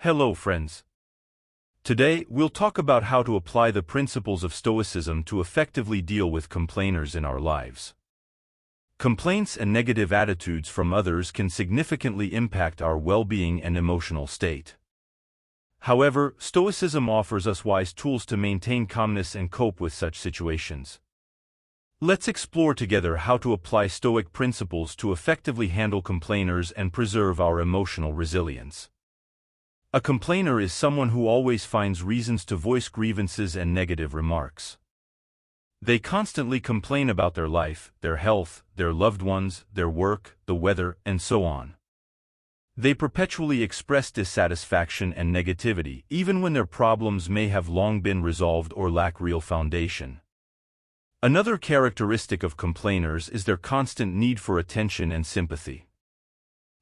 Hello friends. Today, we'll talk about how to apply the principles of Stoicism to effectively deal with complainers in our lives. Complaints and negative attitudes from others can significantly impact our well-being and emotional state. However, Stoicism offers us wise tools to maintain calmness and cope with such situations. Let's explore together how to apply Stoic principles to effectively handle complainers and preserve our emotional resilience. A complainer is someone who always finds reasons to voice grievances and negative remarks. They constantly complain about their life, their health, their loved ones, their work, the weather, and so on. They perpetually express dissatisfaction and negativity, even when their problems may have long been resolved or lack real foundation. Another characteristic of complainers is their constant need for attention and sympathy.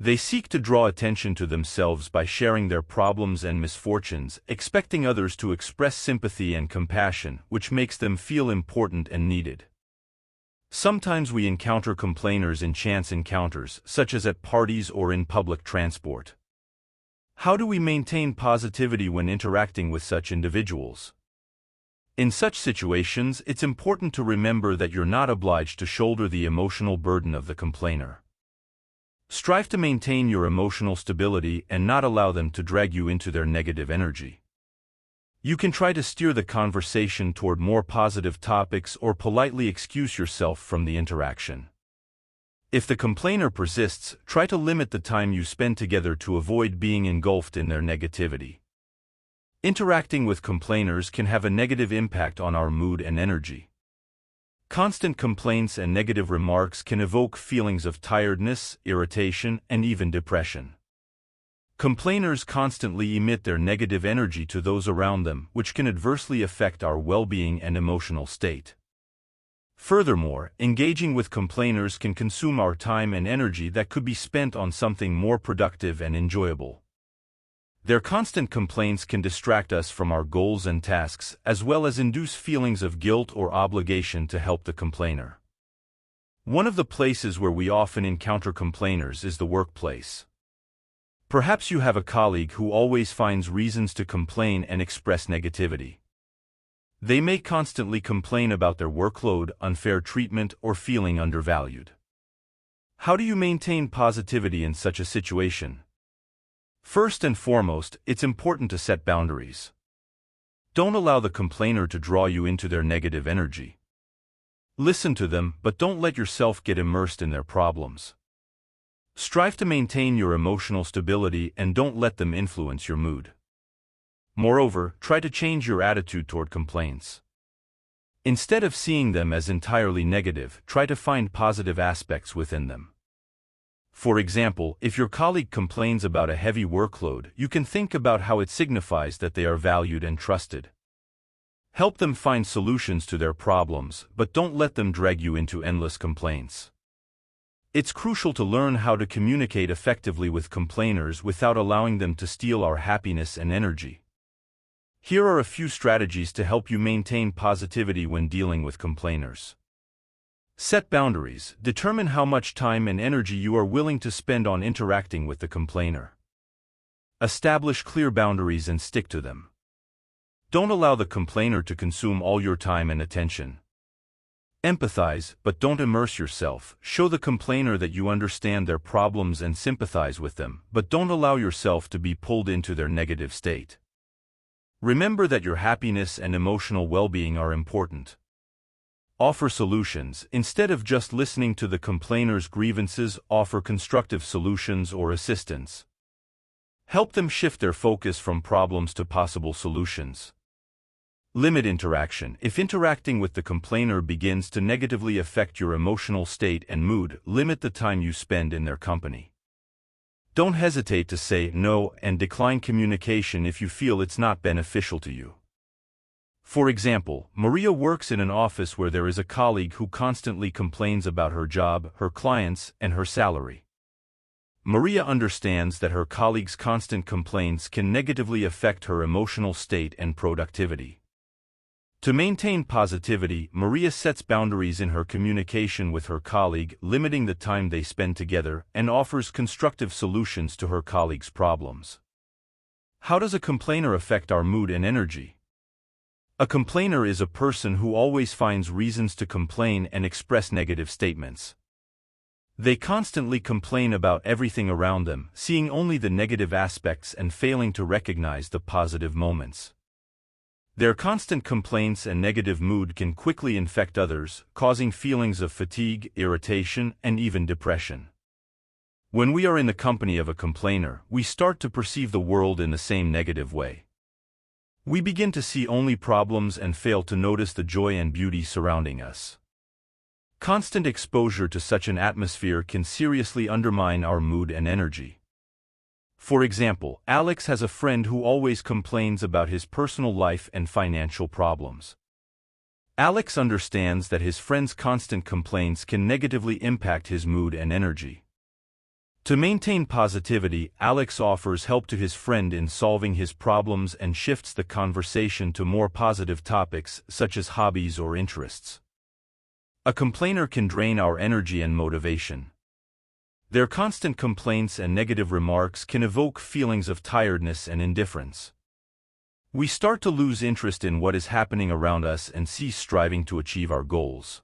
They seek to draw attention to themselves by sharing their problems and misfortunes, expecting others to express sympathy and compassion, which makes them feel important and needed. Sometimes we encounter complainers in chance encounters, such as at parties or in public transport. How do we maintain positivity when interacting with such individuals? In such situations, it's important to remember that you're not obliged to shoulder the emotional burden of the complainer. Strive to maintain your emotional stability and not allow them to drag you into their negative energy. You can try to steer the conversation toward more positive topics or politely excuse yourself from the interaction. If the complainer persists, try to limit the time you spend together to avoid being engulfed in their negativity. Interacting with complainers can have a negative impact on our mood and energy. Constant complaints and negative remarks can evoke feelings of tiredness, irritation, and even depression. Complainers constantly emit their negative energy to those around them, which can adversely affect our well-being and emotional state. Furthermore, engaging with complainers can consume our time and energy that could be spent on something more productive and enjoyable. Their constant complaints can distract us from our goals and tasks, as well as induce feelings of guilt or obligation to help the complainer. One of the places where we often encounter complainers is the workplace. Perhaps you have a colleague who always finds reasons to complain and express negativity. They may constantly complain about their workload, unfair treatment, or feeling undervalued. How do you maintain positivity in such a situation? First and foremost, it's important to set boundaries. Don't allow the complainer to draw you into their negative energy. Listen to them, but don't let yourself get immersed in their problems. Strive to maintain your emotional stability and don't let them influence your mood. Moreover, try to change your attitude toward complaints. Instead of seeing them as entirely negative, try to find positive aspects within them. For example, if your colleague complains about a heavy workload, you can think about how it signifies that they are valued and trusted. Help them find solutions to their problems, but don't let them drag you into endless complaints. It's crucial to learn how to communicate effectively with complainers without allowing them to steal our happiness and energy. Here are a few strategies to help you maintain positivity when dealing with complainers. Set boundaries. Determine how much time and energy you are willing to spend on interacting with the complainer. Establish clear boundaries and stick to them. Don't allow the complainer to consume all your time and attention. Empathize, but don't immerse yourself. Show the complainer that you understand their problems and sympathize with them, but don't allow yourself to be pulled into their negative state. Remember that your happiness and emotional well-being are important. Offer solutions. Instead of just listening to the complainer's grievances, offer constructive solutions or assistance. Help them shift their focus from problems to possible solutions. Limit interaction. If interacting with the complainer begins to negatively affect your emotional state and mood, limit the time you spend in their company. Don't hesitate to say no and decline communication if you feel it's not beneficial to you. For example, Maria works in an office where there is a colleague who constantly complains about her job, her clients, and her salary. Maria understands that her colleague's constant complaints can negatively affect her emotional state and productivity. To maintain positivity, Maria sets boundaries in her communication with her colleague, limiting the time they spend together, and offers constructive solutions to her colleague's problems. How does a complainer affect our mood and energy? A complainer is a person who always finds reasons to complain and express negative statements. They constantly complain about everything around them, seeing only the negative aspects and failing to recognize the positive moments. Their constant complaints and negative mood can quickly infect others, causing feelings of fatigue, irritation, and even depression. When we are in the company of a complainer, we start to perceive the world in the same negative way. We begin to see only problems and fail to notice the joy and beauty surrounding us. Constant exposure to such an atmosphere can seriously undermine our mood and energy. For example, Alex has a friend who always complains about his personal life and financial problems. Alex understands that his friend's constant complaints can negatively impact his mood and energy. To maintain positivity, Alex offers help to his friend in solving his problems and shifts the conversation to more positive topics such as hobbies or interests. A complainer can drain our energy and motivation. Their constant complaints and negative remarks can evoke feelings of tiredness and indifference. We start to lose interest in what is happening around us and cease striving to achieve our goals.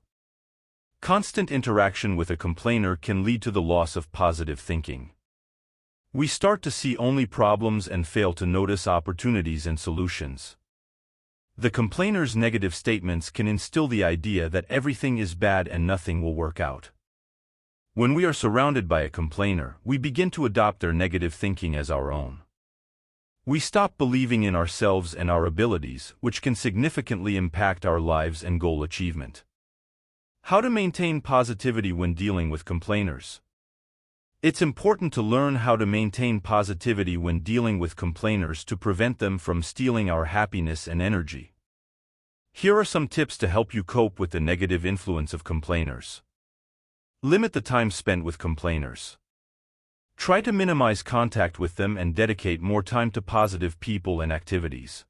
Constant interaction with a complainer can lead to the loss of positive thinking. We start to see only problems and fail to notice opportunities and solutions. The complainer's negative statements can instill the idea that everything is bad and nothing will work out. When we are surrounded by a complainer, we begin to adopt their negative thinking as our own. We stop believing in ourselves and our abilities, which can significantly impact our lives and goal achievement. How to maintain positivity when dealing with complainers? It's important to learn how to maintain positivity when dealing with complainers to prevent them from stealing our happiness and energy. Here are some tips to help you cope with the negative influence of complainers. Limit the time spent with complainers. Try to minimize contact with them and dedicate more time to positive people and activities.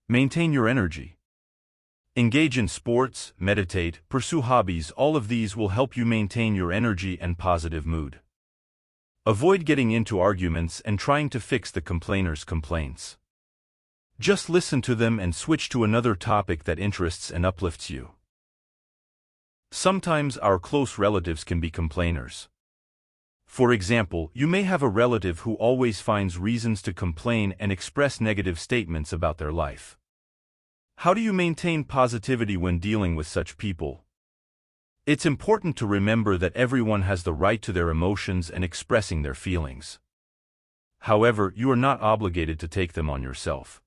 Maintain your energy. Engage in sports, meditate, pursue hobbies. All of these will help you maintain your energy and positive mood. Avoid getting into arguments and trying to fix the complainer's complaints. Just listen to them and switch to another topic that interests and uplifts you. Sometimes our close relatives can be complainers. For example, you may have a relative who always finds reasons to complain and express negative statements about their life. How do you maintain positivity when dealing with such people? It's important to remember that everyone has the right to their emotions and expressing their feelings. However, you are not obligated to take them on yourself.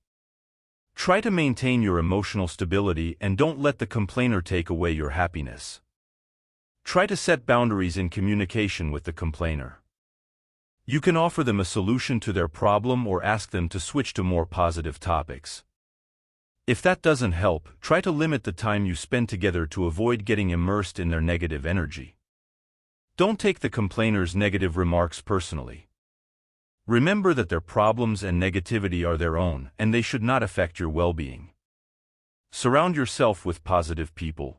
Try to maintain your emotional stability and don't let the complainer take away your happiness. Try to set boundaries in communication with the complainer. You can offer them a solution to their problem or ask them to switch to more positive topics. If that doesn't help, try to limit the time you spend together to avoid getting immersed in their negative energy. Don't take the complainer's negative remarks personally. Remember that their problems and negativity are their own, and they should not affect your well-being. Surround yourself with positive people.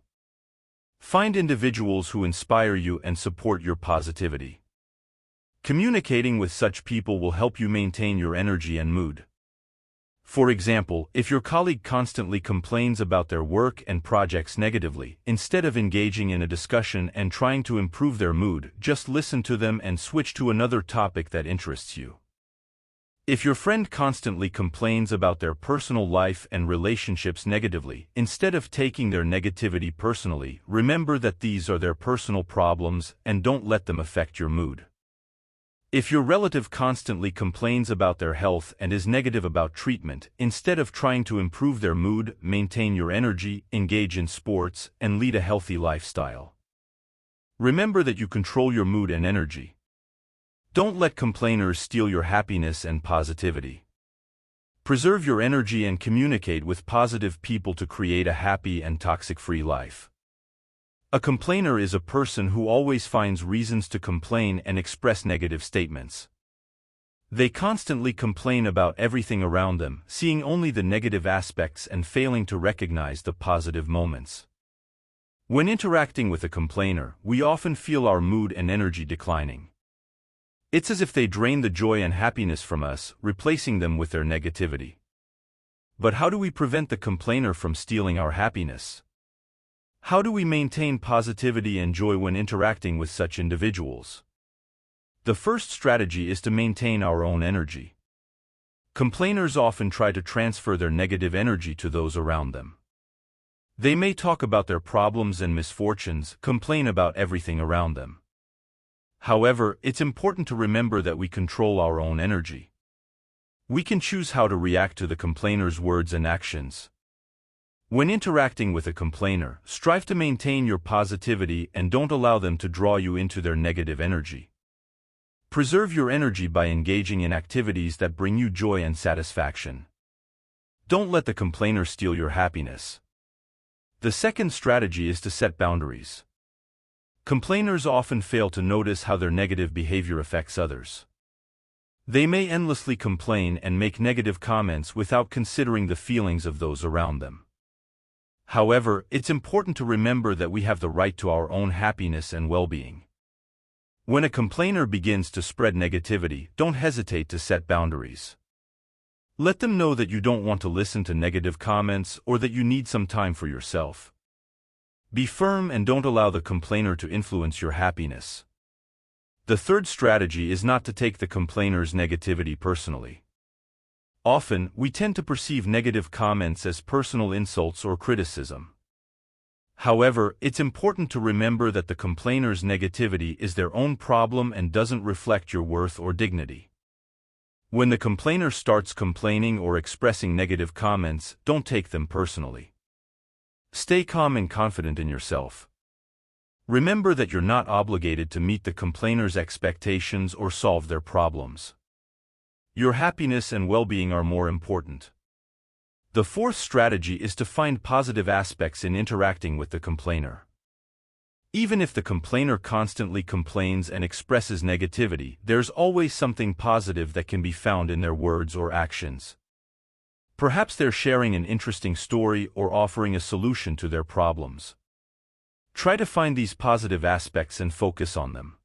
Find individuals who inspire you and support your positivity. Communicating with such people will help you maintain your energy and mood. For example, if your colleague constantly complains about their work and projects negatively, instead of engaging in a discussion and trying to improve their mood, just listen to them and switch to another topic that interests you. If your friend constantly complains about their personal life and relationships negatively, instead of taking their negativity personally, remember that these are their personal problems and don't let them affect your mood. If your relative constantly complains about their health and is negative about treatment, instead of trying to improve their mood, maintain your energy, engage in sports, and lead a healthy lifestyle. Remember that you control your mood and energy. Don't let complainers steal your happiness and positivity. Preserve your energy and communicate with positive people to create a happy and toxic-free life. A complainer is a person who always finds reasons to complain and express negative statements. They constantly complain about everything around them, seeing only the negative aspects and failing to recognize the positive moments. When interacting with a complainer, we often feel our mood and energy declining. It's as if they drain the joy and happiness from us, replacing them with their negativity. But how do we prevent the complainer from stealing our happiness? How do we maintain positivity and joy when interacting with such individuals? The first strategy is to maintain our own energy. Complainers often try to transfer their negative energy to those around them. They may talk about their problems and misfortunes, complain about everything around them. However, it's important to remember that we control our own energy. We can choose how to react to the complainer's words and actions. When interacting with a complainer, strive to maintain your positivity and don't allow them to draw you into their negative energy. Preserve your energy by engaging in activities that bring you joy and satisfaction. Don't let the complainer steal your happiness. The second strategy is to set boundaries. Complainers often fail to notice how their negative behavior affects others. They may endlessly complain and make negative comments without considering the feelings of those around them. However, it's important to remember that we have the right to our own happiness and well-being. When a complainer begins to spread negativity, don't hesitate to set boundaries. Let them know that you don't want to listen to negative comments or that you need some time for yourself. Be firm and don't allow the complainer to influence your happiness. The third strategy is not to take the complainer's negativity personally. Often, we tend to perceive negative comments as personal insults or criticism. However, it's important to remember that the complainer's negativity is their own problem and doesn't reflect your worth or dignity. When the complainer starts complaining or expressing negative comments, don't take them personally. Stay calm and confident in yourself. Remember that you're not obligated to meet the complainer's expectations or solve their problems. Your happiness and well-being are more important. The fourth strategy is to find positive aspects in interacting with the complainer. Even if the complainer constantly complains and expresses negativity, there's always something positive that can be found in their words or actions. Perhaps they're sharing an interesting story or offering a solution to their problems. Try to find these positive aspects and focus on them.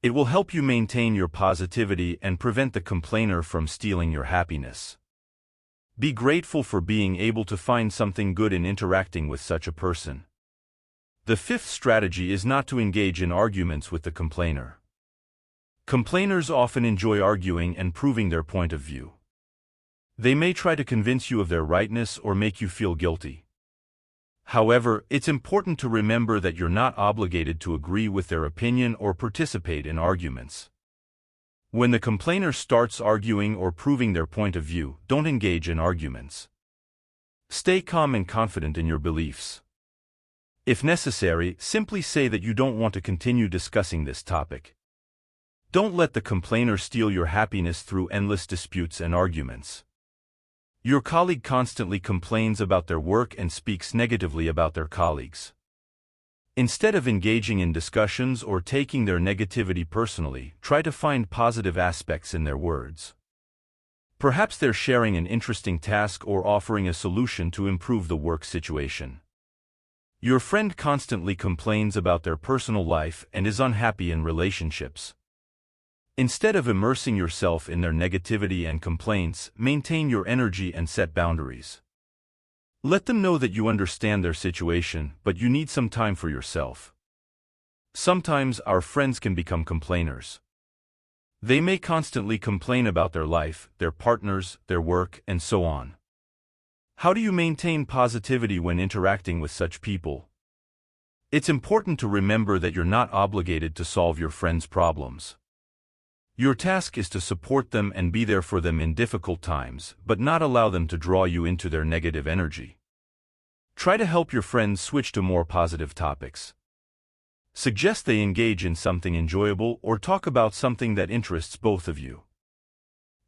It will help you maintain your positivity and prevent the complainer from stealing your happiness. Be grateful for being able to find something good in interacting with such a person. The fifth strategy is not to engage in arguments with the complainer. Complainers often enjoy arguing and proving their point of view. They may try to convince you of their rightness or make you feel guilty. However, it's important to remember that you're not obligated to agree with their opinion or participate in arguments. When the complainer starts arguing or proving their point of view, don't engage in arguments. Stay calm and confident in your beliefs. If necessary, simply say that you don't want to continue discussing this topic. Don't let the complainer steal your happiness through endless disputes and arguments. Your colleague constantly complains about their work and speaks negatively about their colleagues. Instead of engaging in discussions or taking their negativity personally, try to find positive aspects in their words. Perhaps they're sharing an interesting task or offering a solution to improve the work situation. Your friend constantly complains about their personal life and is unhappy in relationships. Instead of immersing yourself in their negativity and complaints, maintain your energy and set boundaries. Let them know that you understand their situation, but you need some time for yourself. Sometimes our friends can become complainers. They may constantly complain about their life, their partners, their work, and so on. How do you maintain positivity when interacting with such people? It's important to remember that you're not obligated to solve your friends' problems. Your task is to support them and be there for them in difficult times, but not allow them to draw you into their negative energy. Try to help your friends switch to more positive topics. Suggest they engage in something enjoyable or talk about something that interests both of you.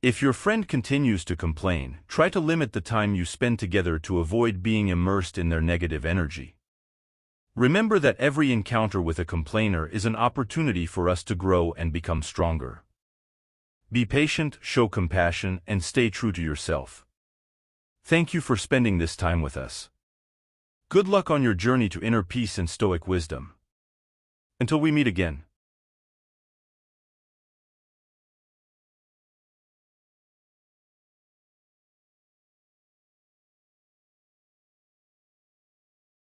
If your friend continues to complain, try to limit the time you spend together to avoid being immersed in their negative energy. Remember that every encounter with a complainer is an opportunity for us to grow and become stronger. Be patient, show compassion, and stay true to yourself. Thank you for spending this time with us. Good luck on your journey to inner peace and Stoic wisdom. Until we meet again.